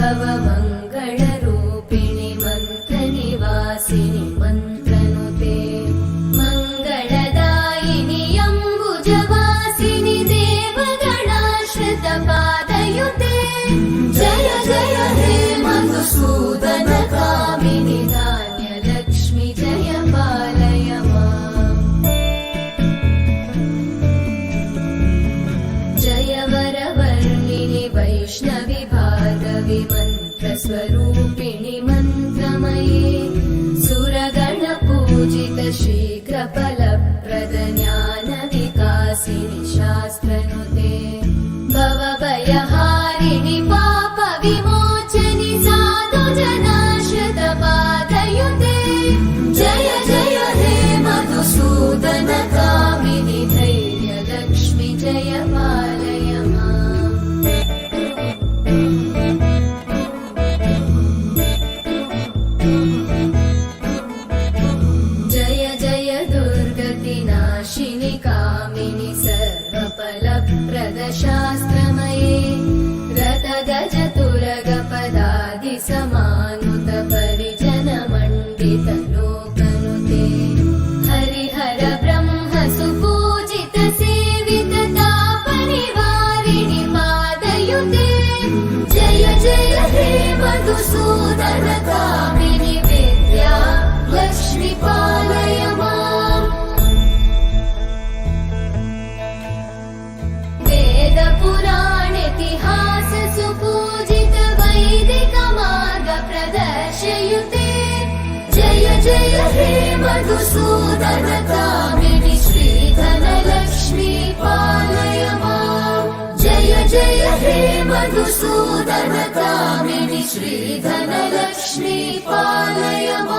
भवमङ्गलरूपिणि मन्त्रनिवासिनि मन्त्रनुते मङ्गलदायिनि अम्बुजवासिनि देवगणाश्रितपादयुते जय जय हे मधुसूदनकामिनि धान्यलक्ष्मि जय पालय माम् जय वरवर्णिनि वैष्णवि भार्गवि मन्त्रस्वरूपिणि मन्त्रमये सुरगणपूजित शीघ्रफलप्रद ज्ञानविकासिनि शास्त्रनुते भवभयहारिणि पापविमोचनि साधुजनाश्रितपादयुते जय जय हे मधुसूदनकामिनि धैर्यलक्ष्मि जय पालय माम् जय जय दुर्गतिनाशिनि कामिनि सर्वफलप्रद शास्त्रमये रथगजतुरगपदादिसमानुत परिजनमण्डित लोकनुते हरिहर ब्रह्म सुपूजित सेवित तापनिवारिणि पादयुते जय जय हे मधुसूदनकामिनि विद्या लक्ष्मि पालय माम् वेद पुराण इतिहास सुपूजित वैदिक मार्ग प्रदर्शयुते जय जय हे मधुसूदनकामिनि श्रीधनलक्ष्मी पालय माम् जय जय हे मधुसूदनकामिनि श्रीधनलक्ष्मी पालय माम्।